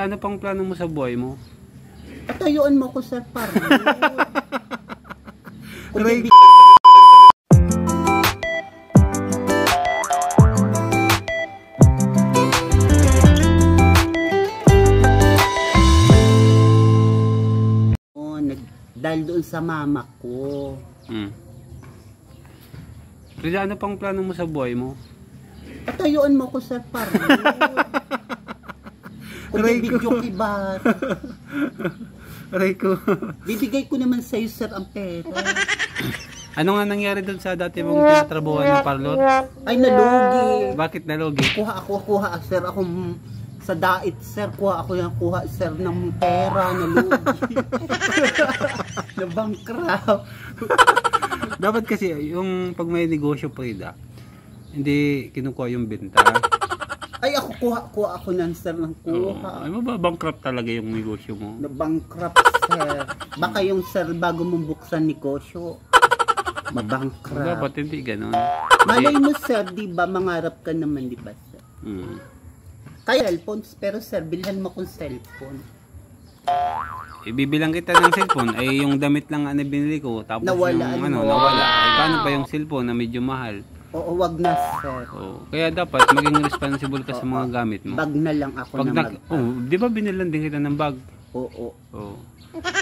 Frida, ano pang plano mo sa buhay mo? Patayuan mo ko, sir, para. Aray, dahil doon sa mama ko. Frida, ano pang plano mo sa buhay mo? Patayuan mo ko, sir, para. Aray ko. Aray ko. Bibigay ko naman sa'yo, sir, ang pera. Ano nga nangyari doon sa dati mong tinatrabuhan na parlor? Ay, nalugi. Bakit nalugi? Kuha, sir, ako sa dait, sir, kuha, sir, ng pera, nalugi. Nabangkrap. Dapat kasi, yung pag may negosyo, Frida, hindi kinukuha yung benta. Ay, kuha ako nan, sir, ng kuha. Ay, mababankrupt talaga yung negosyo mo. Nabankrupt, sir. Baka yung, sir, bago mong buksan negosyo, mabankrupt. Dapat hindi ganun. Malay mo, sir, di ba, mangarap ka naman, di ba, sir? Kaya cellphone, pero sir, bilhan mo kong cellphone. Ibibilang kita ng cellphone, ay yung damit lang na binili ko, tapos nawala, yung nawala. Ay, paano pa yung cellphone na medyo mahal? Oo, wag na, sir. Kaya dapat maging responsible ka sa mga gamit mo. Bag na lang ako na di ba binilan din kita ng bag? Oo.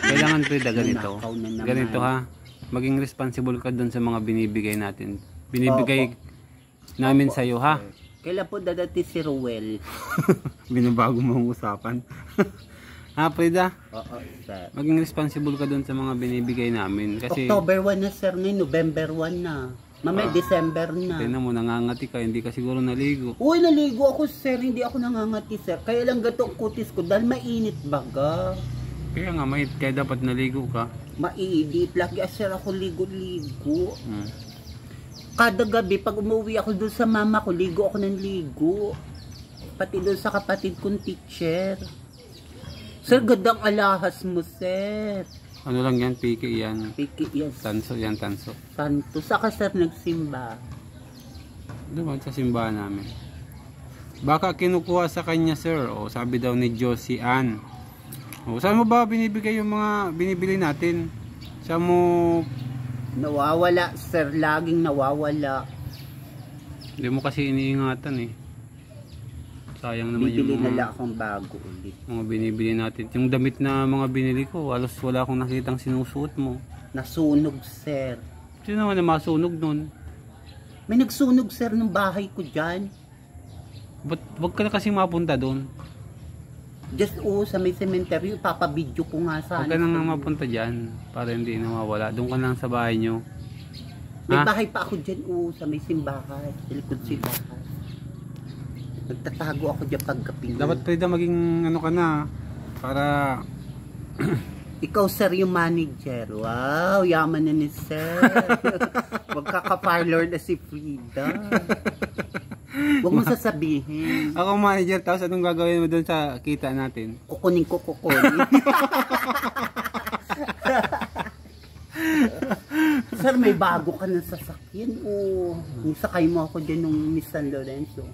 Kailangan Frida ganito. Ganito ha. Maging responsible ka dun sa mga binibigay natin. Binibigay namin sa iyo ha. Kailan po dadati si Ruel? Binabago mo ang usapan. Ha, Frida? Oo, sir. Maging responsible ka dun sa mga binibigay namin. Kasi October 1 na, sir. Ngayon, November 1 na. Mamaya, December na. Tingnan mo, nangangati ka. Hindi ka siguro naligo. Uy, naligo ako, sir. Hindi ako nangangati, sir. Kaya lang gato ang kutis ko dahil mainit baga. Kaya nga, kaya dapat naligo ka. Mainit. Lagi, sir, ako ligo-ligo. Kada gabi, pag umuwi ako doon sa mama ko, ligo ako ng ligo. Pati doon sa kapatid kong teacher. Sir, gandang alahas mo, sir. Ano lang yan, piki yan. Piki, yes. Tanso yan, tanso. Santo. Saka, sir, nagsimba. Doon sa simbahan namin. Baka kinukuha sa kanya, sir. O, sabi daw ni Josie Ann. O, saan mo ba binibigay yung mga binibili natin? Saan mo... Nawawala, sir. Laging nawawala. Hindi mo kasi iniingatan eh. Sayang naman bibili yung mga... nila akong bago ulit. Mga binibili natin. Yung damit na mga binili ko, halos wala akong nakitang sinusuot mo. Nasunog, sir. Sino naman na masunog nun? May nagsunog, sir, ng bahay ko dyan. Wag ka na kasi mapunta doon. Just sa may cemetery, papabidyo ko nga sana. Huwag ka nang mapunta dyan para hindi nawawala. Doon ka lang sa bahay nyo. May bahay pa ako dyan, sa may simbahan. Sa likod simbahan. Nagtatago ako dyan paggabi. Dapat Frida maging ano ka na para... Ikaw, sir, yung manager. Wow, yaman na ni sir. Magkaka-parlor na si Frida. Huwag mo sasabihin. Ako manager, tapos anong gagawin mo doon sa kita natin? Kukunin. Sir, may bago ka na sasakyan. Nisakay mo ako dyan nung Miss San Lorenzo.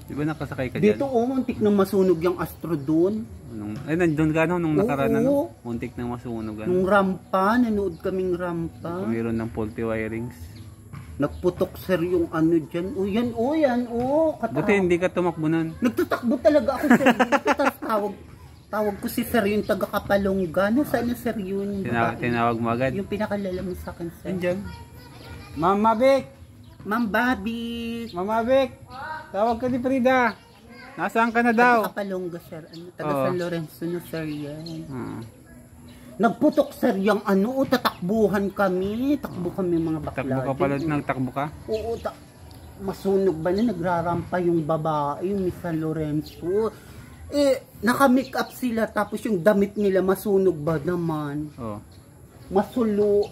Di ba nakasakay ka dyan? Dito, muntik na masunog yung Astro doon. Ay, nandun ka nung nakaraan na, muntik na masunog. Nung rampa, nanood kaming rampa. Mayroon ng faulty wirings. Nagputok, sir, yung ano dyan. Yan. Buti hindi ka tumakbo nun. Nagtatakbo talaga ako, sir. Tawag ko si sir yung taga-Kapalongga. Nasaan na, sir, yun? Tinawag mo agad? Yung pinakalalam sa akin, sir. Andyan. Ma'am Mabik! Ma'am Babik! Ma'am Mabik! Tawag ka ni Frida. Nasaan ka na daw? Taga-Kapalongga, sir. Taga San Lorenzo na, sir, yan. Nagputok, sir, yung tatakbuhan kami. Takbo kami mga bakla. Takbo ka pala, nagtakbo ka? Oo, masunog ba na nagrarampa yung babae, yung Miss San Lorenzo. Naka-make up sila, tapos yung damit nila masunog ba naman? Masulo.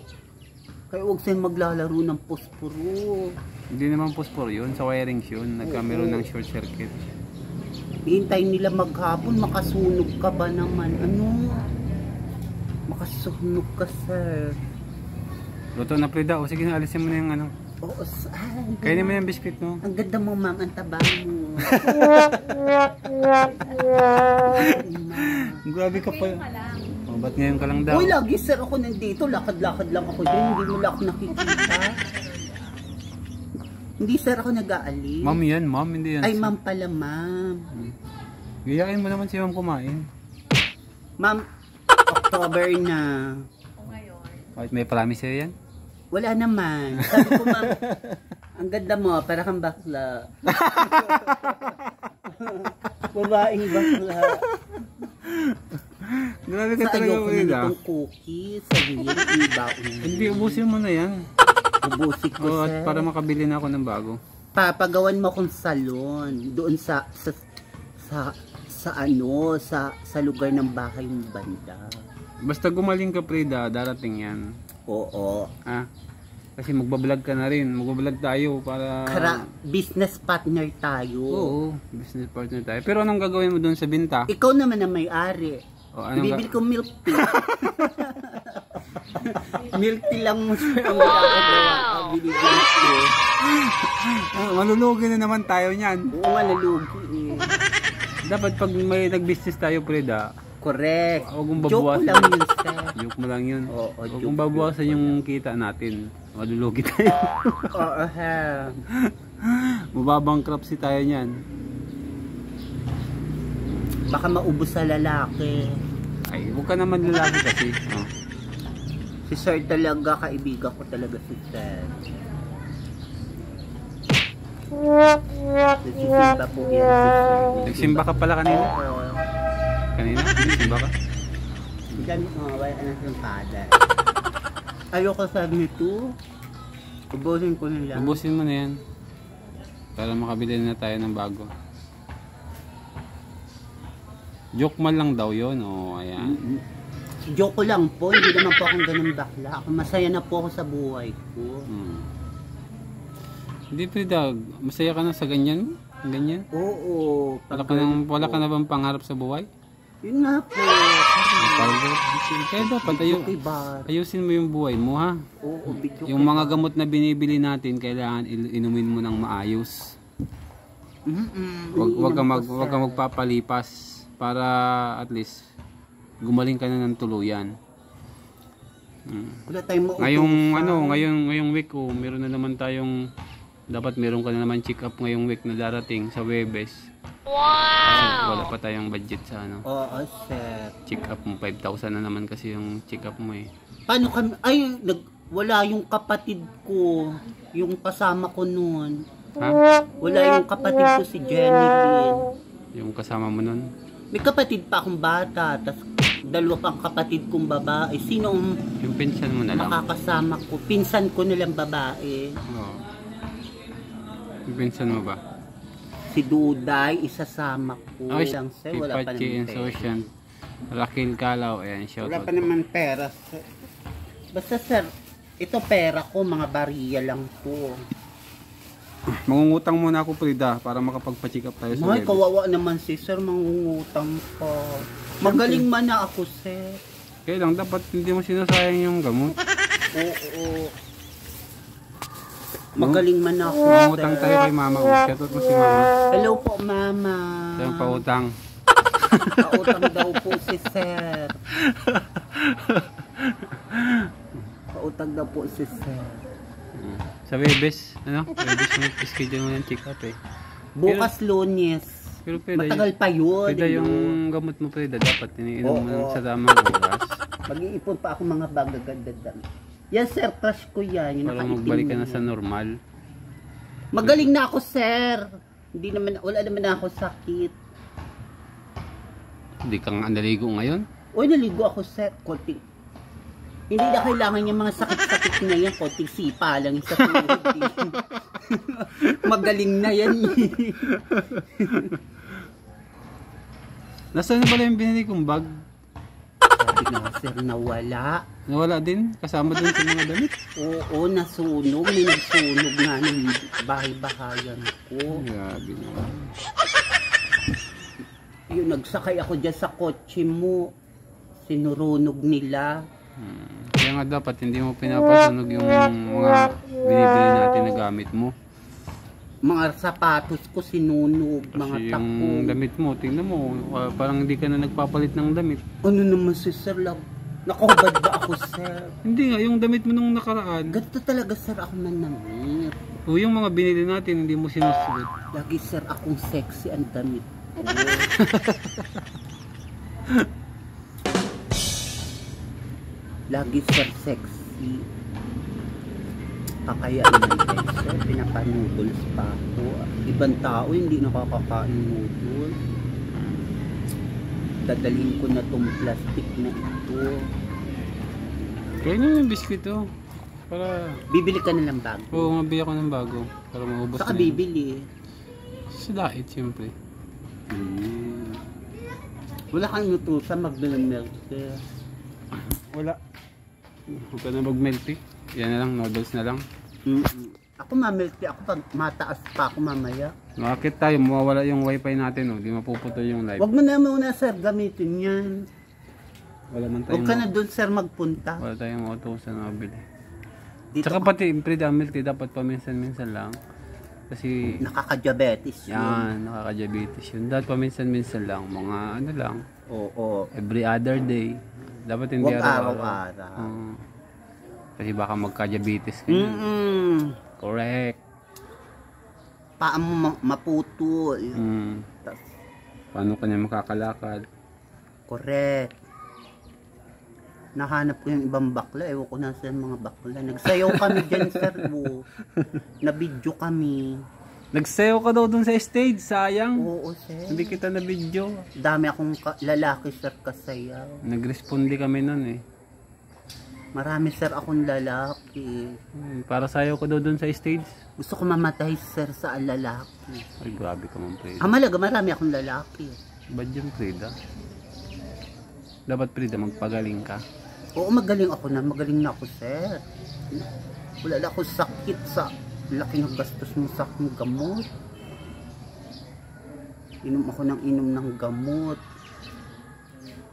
Kaya huwag siyang maglalaro ng posporo. Hindi naman posporo yun, sa wirings yun. Nagkameron ng short circuit. Hintay nila maghapon, makasunog ka ba naman? Makasunog ka, sir. Luto na Frida, sige na, alisin mo na yung ano. Oo, saan? Kainin mo yung biscuit mo. Ang ganda mo, ma'am. Ang taba mo. Grabe ka pa. Oh, ba't ngayon ka lang daw? Uy, lagi sir ako nandito. Lakad-lakad lang ako dyan. Hindi mo lang ako nakikita. Hindi sir ako nag-aalis. Ma'am yan, ma'am. Hindi yan. Ay, ma'am pala, ma'am. Gayain mo naman si ma'am kumain. Ma'am, October na. Kahit may promise sa'yo yan? Wala naman. Sabi ko, ma'am, ang ganda mo, para kang bakla. Babaeng bakla. Grabe ka Sa talaga, ayoko na Frida. nitong cookies. Sa real, iba. Hindi, ubusin mo na yan. Ubusin ko, Oh, sir. at para makabili na ako ng bago. Papagawan mo akong salon. Doon sa lugar ng bahay ng banda. Basta gumaling ka, Frida, darating yan. Oo. Ah, kasi magbablog ka na rin. Magbablog tayo para... Business partner tayo. Oo, business partner tayo. Pero anong gagawin mo doon sa binta? Ikaw naman ang may-ari. O, Bibili ko milk tea. Milk tea lang mo siya ang magagawa. Binibili ko. Malulugi na naman tayo niyan. Oo, malalugi eh. Dapat pag may nag-business tayo, Frida, Correct. huwag mong Joke babawasan. lang yun, sir. Joke mo lang yun. Oo, Huwag joke mong babawasan yung kita natin. Malulugi tayo. Oo, ha. Mababankrupt si tayo niyan. Baka maubos sa lalaki. Ay, huwag ka naman lalaki kasi. Oh. Si sir talaga, kaibigan ko talaga si sir. Nagsisimba po yan si sir. Nagsimba ka pala kanina? Oo. Kanina? Nagsimba ka? Ganit mo, wala na siyang father. Ayoko sa nito. Ubusin ko na lang. Ubusin mo na yan. Para makabili na tayo ng bago. Joke man lang daw yun. O, ayan. Joke ko lang po, hindi naman po akong ganun bakla. Ako masaya na po ako sa buhay ko. Hindi, Frida. Masaya ka na sa ganyan? Ganyan? Oo. Wala ka na bang pangarap sa buhay? Yun nga po. Kaya dapat ayusin mo yung buhay mo, ha? Oo, video. Yung mga gamot na binibili natin, kailangan inumin mo ng maayos. Wag kang magpapalipas para at least gumaling ka na ng tuluyan. Wala tayong mautusan. Ngayong week, meron na naman tayong meron ka na naman check up ngayong week na darating sa Webes. Kasi wala pa tayong budget sa ano. Oo, sir. Check up mo 5,000 na naman kasi yung check up mo eh. Paano kami? Ay, wala yung kapatid ko. Yung kasama ko noon. Ha? Wala yung kapatid ko si Jenny Lynn. Yung kasama mo nun? May kapatid pa akong bata. Tapos dalawa pang kapatid kong babae. Sino ang Yung pinsan mo na lang. makakasama ko? Pinsan ko nilang babae. Oo. Yung pinsan mo ba? Si Duday, isasama ko. Ay, Lang, sir, wala pa Pachi naman and pera. Sosyan. Raquel Calao. Ayan, shout Wala out. pa naman pera. Sir. Basta sir, ito pera ko, mga bariya lang po. Mangungutang muna ako, Frida, para makapagpa-check up tayo sa May Webes. kawawa naman si sir, mangungutang pa. Magaling man na ako, sir. Kaya lang, dapat hindi mo sinasayang yung gamot. Oo. Magaling man ako, Mangutang sir. tayo kay mama. Shout out mo si mama. Hello po, mama. Tayong pautang. Pautang daw po si sir. Pautang daw po si sir. Sa Webes, Webes mo, schedule mo yung check up eh. Bukas Lunes. Pero Frida, Matagal pa yun. Frida, yung gamot mo, Frida, dapat iniinom mo Oo. sa tamang oras. Mag-iipon pa ako mga bagagandadam. Yes sir, crush ko yan. Yung Para nakaitim magbalik ka na na sa yan. normal. Magaling na ako sir. Wala naman na ako sakit. Hindi kang naligo ngayon. Uy, naligo ako sir. Hindi na kailangan yung mga sakit-sakit na yan. Konting sipa lang sa tuhod. Magaling na yan. Nasaan na pala yung binili kong bag? Sabi nga sir, nawala. Nawala din? Kasama dun sa mga damit? Oo, nasunog. May nagsunog nga ng bahay-bahayan ko. Grabe naman. Yung nagsakay ako dyan sa kotse mo. Sinurunog nila. Kaya nga dapat hindi mo pinapasunog yung mga binibili natin na gamit mo. Mga sapatos ko sinunog, mga Kasi tako. yung damit mo, tingnan mo, parang hindi ka na nagpapalit ng damit. Ano naman si Sir Love? Nakahubad ba ako, Sir? Hindi nga, yung damit mo nung nakaraan. Ganito talaga, Sir, ako manamit. O yung mga binili natin, hindi mo sinusuot. Lagi, Sir, akong sexy ang damit. Lagi, Sir, sexy. Kakayaan naman, Sir. Pinapanoodles pa ako. Ibang tao hindi nakakakain noodles. Dadalhin ko na tong plastic na ito. Kaya nyo yung biscuit oh. Para... Bibili ka na lang bago. Oo, mabili ako ng bago. Para maubos Saka na yun. bibili. Sa diet, siyempre. Wala kang nutusan magbili ng milk. Wala. Huwag ka na mag-milk tea. Yan na lang, noodles na lang. Ako ma-milk tea. Ako pag mataas pa ako mamaya. Bakit tayo, mawawala yung wifi natin oh. Di mapuputol yung live. Wag mo na muna, Sir, gamitin yan. Wala man tayong... Huwag ka na doon, Sir, magpunta. Wala tayong mautusan na mabili. Dito Tsaka pati, Prida, milk tea dapat paminsan-minsan lang. Kasi... Nakaka-diabetes yun. Yan, nakaka-diabetes yun. Dapat paminsan-minsan lang. Mga ano lang. Oo. Every other day. Dapat hindi Huwag araw-araw. Kasi baka magka-diabetes ka. Correct. Paa mo maputol. Paano ka niya makakalakad? Correct. Nahanap ko yung ibang bakla. Ewan ko na sa mga bakla. Nagsayaw kami dyan, Sir. Na-video kami. Nagsayaw ka daw dun sa stage, sayang. Oo, Sir. Hindi kita na-video. Dami akong lalaki, Sir, kasayaw. Nag-responde kami nun eh. Marami, Sir, akong lalaki. Para sayaw ko daw dun sa stage. Gusto ko mamatay, Sir, sa lalaki. Ay, grabe ka man, Prida. Malaga, marami akong lalaki. Ba't yung Prida? Dapat, Prida, magpagaling ka. Oo, magaling ako na. Magaling na ako, Sir. Wala na ako sakit sa laki ng gastos mo sa aking gamot. Inom ako ng inom ng gamot.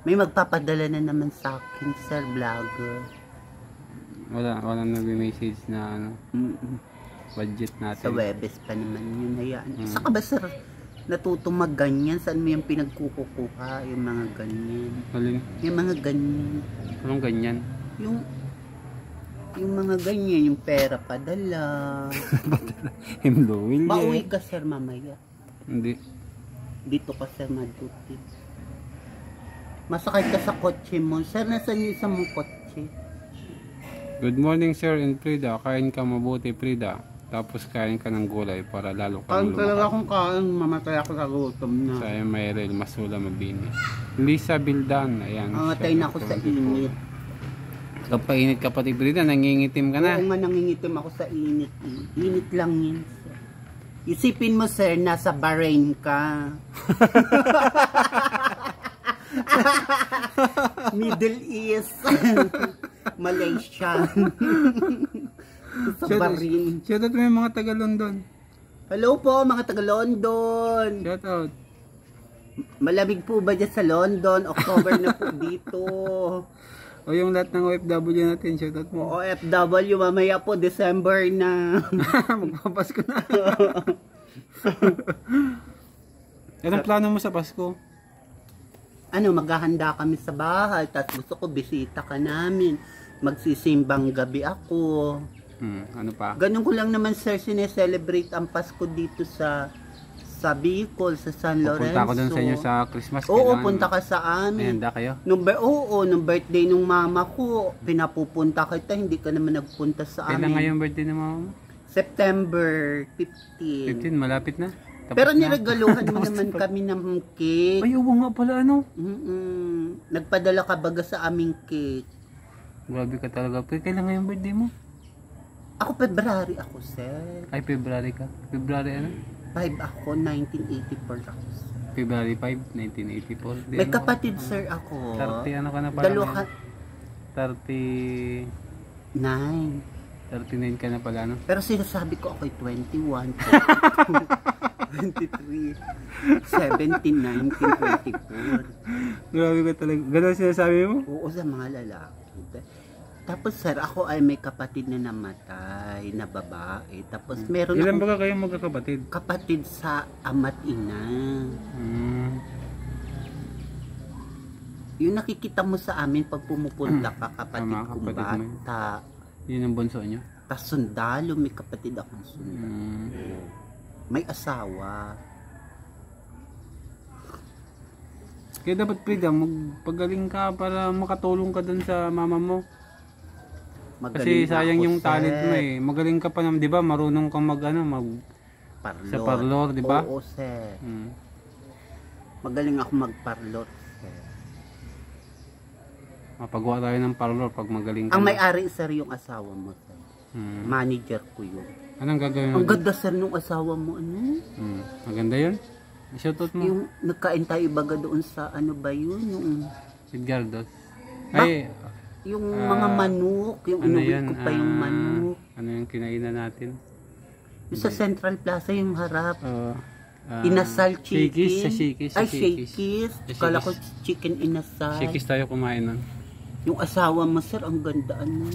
May magpapadala na naman sa akin, Sir, vlogger. Wala nag-message na ano, budget natin. Sa Webes pa naman yun. Hayaan. Saka ba, Sir, natutong mag-ganyan? Saan mo yung pinagkukukuha? Yung mga ganyan. Alin? Yung mga ganyan. Anong ganyan? Yung mga ganyan, yung pera padala. Himlowin niya. Pauwi ka, Sir, mamaya. Hindi. Dito ka, Sir, maduti. Masakay ka sa kotse mo. Sir, nasan yung isang mong kotse? Good morning, Sir and Prida. Kain ka mabuti, Prida. Tapos kain ka ng gulay para lalo kang Kain talaga akong kain. Mamatay ako sa gutom na. Sa Mayrel, Masula, Mabini. Lisa Bildan. Ayan. Mamatay na ako sa init. Kapainit ka pati, Prida. Nangingitim ka na. Oo nga, nangingitim ako sa init. Init lang yun, Sir. Isipin mo, Sir, nasa Bahrain ka. Middle East. Malaysia. Sa Bahrain. Shoutout mo yung mga taga London. Hello po, mga taga London. Shoutout. Malamig po ba dyan sa London? October na po dito. O yung lahat ng OFW natin, shoutout mo. OFW, mamaya po, December na. Magpapasko na. Anong plano mo sa Pasko? Ano, maghahanda kami sa bahay. Tapos gusto ko, bisita ka namin. Magsisimbang gabi ako. Ano pa? Ganun ko lang naman, Sir, sineselebrate ang Pasko dito sa Bicol, sa San Lorenzo. Pupunta ako dun sa inyo sa Christmas. Oo, punta ka sa amin. Handa kayo? Nung birthday nung mama ko, pinapupunta kita, hindi ka naman nagpunta sa amin. Kailan nga yung birthday ng mama mo? September 15. 15, malapit na. Tapos Pero na. niregaluhan mo naman kami ng cake. Ay, oo nga pala, ano? Nagpadala ka baga sa aming cake. Grabe ka talaga. Pero kailan nga yung birthday mo? Ako, February ako, Sir. Ay, February ka. February ano? 5 ako, 1984 ako, Sir. February 5, 1984. Di May ano kapatid, Sir, ako. 30 ano ka na pala? Dalawa ka. 30... 9. 39 ka na pala, no? Pero sinasabi ko ako'y 21, 23, 17, 19, 24. Grabe ka talaga. Ganun sinasabi mo? Oo, sa mga lalaki. Tapos sir, ako ay may kapatid na namatay na babae. Tapos meron Ilan akong ba kayong magkakapatid? kapatid sa ama't ina. Yung nakikita mo sa amin pag pumupunta ka, kapatid Tama, kong kapatid mo yun. bata. Yun ang bunso niyo? Tas sundalo, may kapatid akong sundalo. May asawa. Kaya dapat Frida, magpagaling ka para makatulong ka dun sa mama mo. Kasi Magaling sayang ako, yung talent sir. mo eh. Magaling ka pa naman, 'di ba? Marunong kang mag Parlor. sa parlor, 'di ba? Oo, sir. Mm. Magaling ako magparlor, sir. Mapagawa tayo ng parlor pag magaling ka. Ang na. may-ari, sir, yung asawa mo, sir. Manager ko yun. Anong gagawin mo? Ang ganda, sir, nung asawa mo, ano? Maganda 'yun. Shoutout mo. Yung nagkain tayo baga doon sa, ano ba yun? Yung, Edgardo. Ay, yung mga manok, yung ano inuwi yan? ko pa yung manok. Ano yung kinainan natin? Yung sa Central Plaza, yung harap. Inasal Shakey's, chicken. sa Shakey's. Ay, Shakey's. Kala ko chicken inasal. Shakey's tayo kumain nun. Yung asawa mo, sir, ang ganda, ano?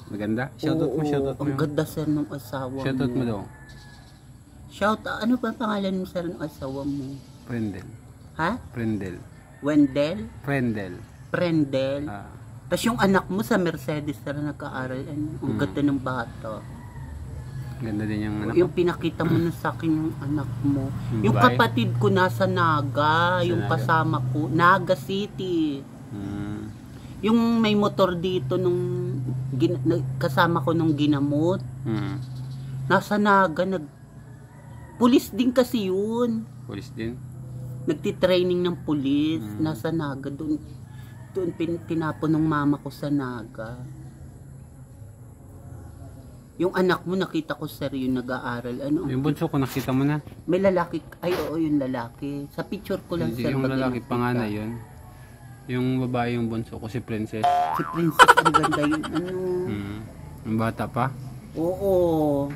Maganda? Shoutout mo, Oo, shoutout mo. ang ganda, sir, ng asawa Shoutout mo daw. ano ba pangalan mo, sir, ng asawa mo? Prendel. Ha? Prendel. Wendell? Prendel. Prendel? Ah. Tapos yung anak mo sa Mercedes, sir, nagka-aral, ano? Ang ganda ng bata. Ganda din yung anak. Yung pinakita mo na sa akin yung anak mo. Yung babae? kapatid ko nasa Naga, yung Naga? kasama ko, Naga City. Yung may motor dito nung kasama ko nung ginamot. Nasa Naga, pulis din kasi yun. Police din. Nagtitraining ng pulis. Nasa Naga, doon tinapon ng mama ko sa Naga. Yung anak mo, nakita ko, sir, yung nag-aaral. Ano? Yung bunso ko, nakita mo na. May lalaki. Ay, oo, yung lalaki. Sa picture ko lang, sir. Yung pag lalaki nakita. panganay yun. Yung babae yung bunso ko, si Princess. Si Princess, ang ganda yun. Ano? Yung bata pa. Oo.